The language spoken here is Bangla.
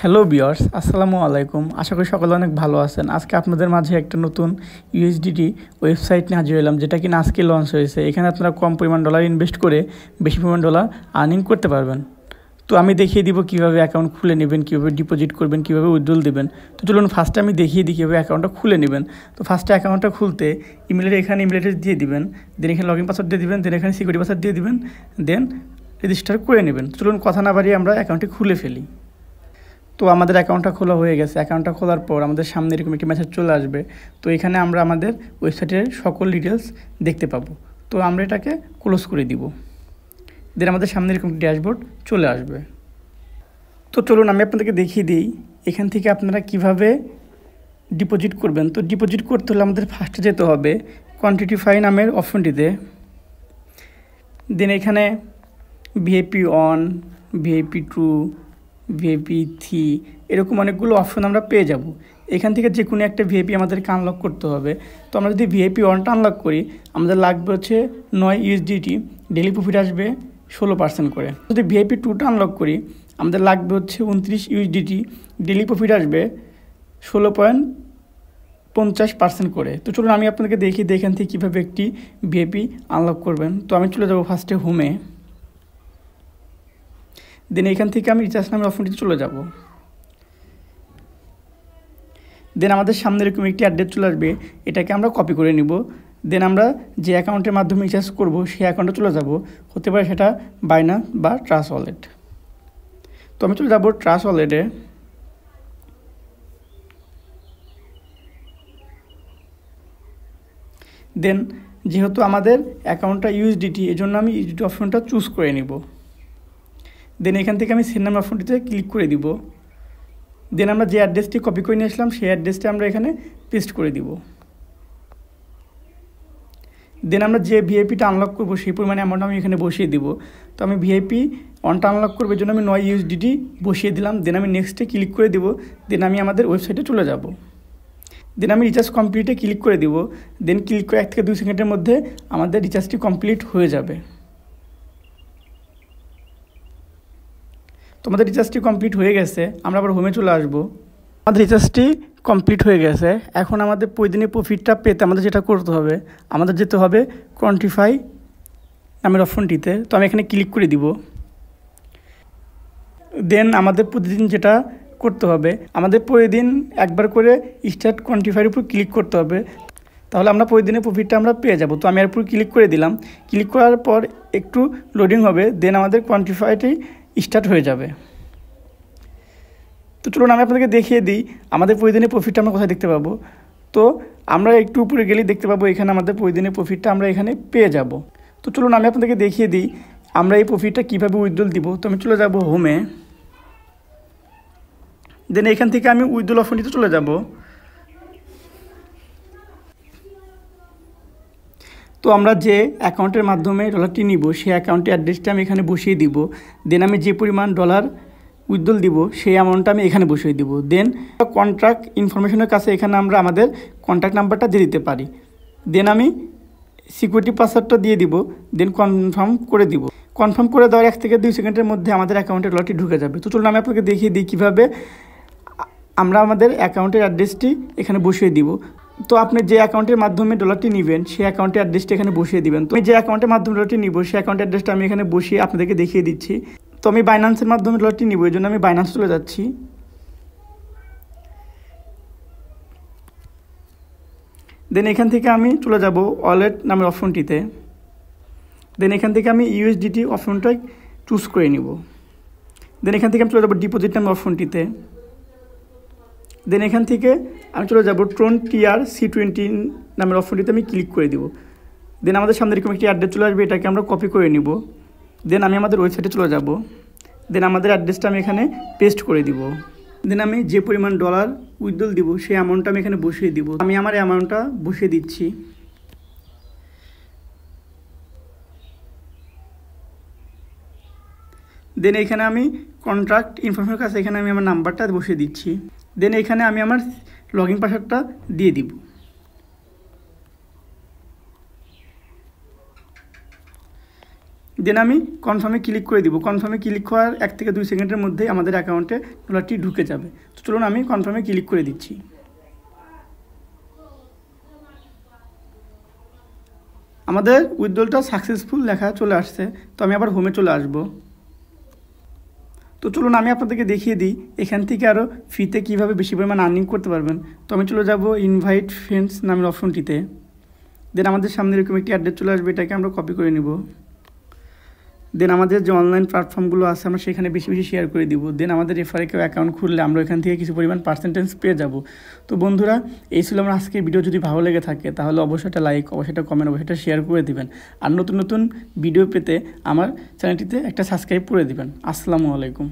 হ্যালো ভিউয়ার্স, আসসালামু আলাইকুম। আশা করি সকলে অনেক ভালো আছেন। আজকে আপনাদের মাঝে একটা নতুন ইউএসডিটি ওয়েবসাইট নিয়ে হাজির হলাম, যেটা কিনা আজকে লঞ্চ হয়েছে। এখানে আপনারা কম পরিমাণ ডলার ইনভেস্ট করে বেশি পরিমাণ ডলার আর্নিং করতে পারবেন। তো আমি দেখিয়ে দিব কীভাবে অ্যাকাউন্ট খুলে নেবেন, কীভাবে ডিপোজিট করবেন, কীভাবে উইথড্রল দেবেন। তো চলুন ফার্স্টে আমি দেখিয়ে দিই কীভাবে অ্যাকাউন্টটা খুলে নেবেন। তো ফার্স্টে অ্যাকাউন্টটা খুলতে ইমেলের এখানে ইমেল অ্যাড্রেস দিয়ে দিবেন, দেন এখানে লগইন পাসওয়ার্ড দিয়ে দিবেন, দেন এখানে সিকিউরিটি পাসওয়ার্ড দিয়ে দিবেন, দেন রেজিস্টার করে নেবেন। চলুন কথা না বাড়িয়ে আমরা অ্যাকাউন্টটি খুলে ফেলি। তো আমাদের অ্যাকাউন্টটা খোলা হয়ে গেছে। অ্যাকাউন্টটা খোলার পর আমাদের সামনে এরকম একটি মেসেজ চলে আসবে। তো এখানে আমরা আমাদের ওয়েবসাইটের সকল ডিটেলস দেখতে পাবো। তো আমরা এটাকে ক্লোজ করে দিব। দেন আমাদের সামনে এরকম ড্যাশবোর্ড চলে আসবে। তো চলুন আমি আপনাদেরকে দেখিয়ে দিই এখান থেকে আপনারা কিভাবে ডিপোজিট করবেন। তো ডিপোজিট করতে হলে আমাদের ফার্স্টে যেতে হবে কোয়ান্টিটিফাই নামের অপশনটিতে। দেন এখানে VIP one, VIP two, VIP 3 এরকম অনেকগুলো অপশন আমরা পেয়ে যাব। এখান থেকে যে কোনো একটা ভিআইপি আমাদেরকে আনলক করতে হবে। তো আমরা যদি ভিআইপি 1টা আনলক করি, আমাদের লাগবে হচ্ছে 9 ইউএসডিটি, ডেলি প্রফিট আসবে 16% করে। যদি ভিআইপি 2টা আনলক করি, আমাদের লাগবে হচ্ছে 29 ইউএসডিটি, ডেলি প্রফিট আসবে 16.50% করে। তো চলুন আমি আপনাদেরকে দেখিয়ে দিই এখান থেকে কীভাবে একটি ভিআইপি আনলক করবেন। তো আমি চলে যাব ফার্স্টে হোমে। দেন এখান থেকে আমি রিচার্জ নামের অপশনটিতে চলে যাব। দেন আমাদের সামনে এরকম একটি অ্যাড্রেস চলে আসবে, এটাকে আমরা কপি করে নিব। দেন আমরা যে অ্যাকাউন্টের মাধ্যমে রিচার্জ করব সেই অ্যাকাউন্টে চলে যাব। হতে পারে সেটা বাইন্যান্স বা ট্রাস্ট ওয়ালেট। তো আমি চলে যাব ট্রাস্ট ওয়ালেটে। দেন যেহেতু আমাদের অ্যাকাউন্টটা ইউএসডিটি, এই জন্য আমি ইউএসডিটি অপশনটা চুজ করে নিব। দেন এখান থেকে আমি সেন্ড নামের অপশনটিতে ক্লিক করে দিব। দেন আমরা যে অ্যাড্রেসটি কপি করে নিয়ে আসলাম সেই অ্যাড্রেসটি আমরা এখানে পেস্ট করে দিব। দেন আমরা যে ভিআইপিটা আনলক করবো সেই পরিমাণে অ্যামাউন্ট আমি এখানে বসিয়ে দিব। তো আমি ভিআইপি 1টা আনলক করবো, এই জন্য আমি 9 ইউএসডিটি বসিয়ে দিলাম। দেন আমি নেক্সটে ক্লিক করে দিব। দেন আমি আমাদের ওয়েবসাইটে চলে যাব। দেন আমি রিচার্জ কমপ্লিটে ক্লিক করে দিব। দেন ক্লিক করে 1 থেকে 2 সেকেন্ডের মধ্যে আমাদের রিচার্জটি কমপ্লিট হয়ে যাবে। তো আমাদের রিচার্জটি কমপ্লিট হয়ে গেছে। আমরা আবার হোমে চলে আসবো। আমাদের রিচার্জটি কমপ্লিট হয়ে গেছে। এখন আমাদের প্রতিদিনের প্রফিটটা পেতে আমাদের যেটা করতে হবে, আমাদের যেতে হবে কোয়ান্টিফাই নামের অপশনটিতে। তো আমি এখানে ক্লিক করে দিব। দেন আমাদের প্রতিদিন যেটা করতে হবে, আমাদের প্রতিদিন একবার করে স্টার্ট কোয়ান্টিফাইয়ের উপর ক্লিক করতে হবে। তাহলে আমরা প্রতিদিনের প্রফিটটা আমরা পেয়ে যাব। তো আমি এর উপর ক্লিক করে দিলাম। ক্লিক করার পর একটু লোডিং হবে, দেন আমাদের কোয়ান্টিফাইটি স্টার্ট হয়ে যাবে। তো চলুন আমি আপনাদেরকে দেখিয়ে দিই আমাদের প্রতিদিনের প্রফিটটা আমরা কোথায় দেখতে পাবো। তো আমরা একটু উপরে গেলেই দেখতে পাবো এখানে আমাদের প্রতিদিনের প্রফিটটা আমরা এখানে পেয়ে যাব। তো চলুন আমি আপনাদেরকে দেখিয়ে দিই আমরা এই প্রফিটটা কীভাবে উইথড্রল দিব। তো আমি চলে যাব হোমে। দেন এখান থেকে আমি উইথড্রল অপশনটিতে চলে যাব। তো আমরা যে অ্যাকাউন্টের মাধ্যমে ডলারটি নিব সেই অ্যাকাউন্টের অ্যাড্রেসটা আমি এখানে বসিয়ে দিব। দেন আমি যে পরিমাণ ডলার উইথড্রল দিব সেই অ্যামাউন্টটা আমি এখানে বসিয়ে দিব। দেন কন্ট্রাক্ট ইনফরমেশনের কাছে এখানে আমরা আমাদের কন্ট্যাক্ট নাম্বারটা দিয়ে দিতে পারি। দেন আমি সিকিউরিটি পাসওয়ার্ডটা দিয়ে দিব। দেন কনফার্ম করে দিব। কনফার্ম করে দেওয়ার 1 থেকে 2 সেকেন্ডের মধ্যে আমাদের অ্যাকাউন্টে ডলারটি ঢুকে যাবে। তো চলুন আমি আপনাকে দেখিয়ে দিই কীভাবে আমরা আমাদের অ্যাকাউন্টের অ্যাড্রেসটি এখানে বসিয়ে দিব। তো আপনি যে অ্যাকাউন্টের মাধ্যমে ডলারটি নেবেন সেই অ্যাকাউন্টের অ্যাড্রেসটি এখানে বসিয়ে দিবেন। তো আমি যে অ্যাকাউন্টের মাধ্যমে ডলারটি নিব সেই অ্যাকাউন্টের অ্যাড্রেসটা আমি এখানে বসিয়ে আপনাদেরকে দেখিয়ে দিচ্ছি। তো আমি বাইন্যান্সের মাধ্যমে ডলারটি নিব, এই জন্য আমি বাইন্যান্স চলে যাচ্ছি। দেন এখান থেকে আমি চলে যাব ওয়ালেট নামের অপশনটিতে। দেন এখান থেকে আমি ইউএসডিটি অপশনটা চুজ করে নিব। দেন এখান থেকে আমি চলে যাব ডিপোজিট নামের অপশনটিতে। দেন এখান থেকে আমি চলে যাব ট্রন TRC20 নামের অপশনটিতে আমি ক্লিক করে দিব। দেন আমাদের সামনে এরকম একটি অ্যাড্রেস চলে আসবে, এটাকে আমরা কপি করে নিব। দেন আমি আমাদের ওয়েবসাইটে চলে যাব। দেন আমাদের অ্যাড্রেসটা আমি এখানে পেস্ট করে দিব। দেন আমি যে পরিমাণ ডলার উইথড্রল দিব সেই অ্যামাউন্টটা আমি এখানে বসিয়ে দিব। আমি আমার অ্যামাউন্টটা বসিয়ে দিচ্ছি। দেন এখানে আমি কন্ট্রাক্ট ইনফরমেশনের কাছে এখানে আমি আমার নাম্বারটা বসিয়ে দিচ্ছি। দেন এখানে আমি আমার লগইন পাসওয়ার্ডটা দিয়ে দিব। দেন আমি কনফার্মে ক্লিক করে দিব। কনফার্মে ক্লিক করার 1 থেকে 2 সেকেন্ডের মধ্যেই আমাদের অ্যাকাউন্টে ডলারটি ঢুকে যাবে। তো চলুন আমি কনফার্মে ক্লিক করে দিচ্ছি। আমাদের উইথড্রলটা সাকসেসফুল লেখা চলে আসছে। তো আমি আবার হোমে চলে আসব। তো চলুন আমি আপনাদেরকে দেখিয়ে দিই এখান থেকে আরও ফ্রিতে কীভাবে বেশি পরিমাণ আর্নিং করতে পারবেন। তো আমি চলে যাব ইনভাইট ফ্রেন্ডস নামের অপশনটিতে। দেন আমাদের সামনে এরকম একটি অ্যাড্রেস চলে আসবে, এটাকে আমরা কপি করে নিব। দেন আমাদের যে অনলাইন প্ল্যাটফর্মগুলো আছে আমরা সেখানে বেশি বেশি শেয়ার করে দিব। দেন আমাদের রেফারে কেউ অ্যাকাউন্ট খুললে আমরা এখান থেকে কিছু পরিমাণ পার্সেন্টেজ পেয়ে যাব। তো বন্ধুরা, এই ছিল আমার আজকের ভিডিও। যদি ভালো লেগে থাকে তাহলে অবশ্যই একটা লাইক, অবশ্যই একটা কমেন্ট, অবশ্যই একটা শেয়ার করে দিবেন। আর নতুন নতুন ভিডিও পেতে আমার চ্যানেলটিতে একটা সাবস্ক্রাইব করে দিবেন। আসসালামু আলাইকুম।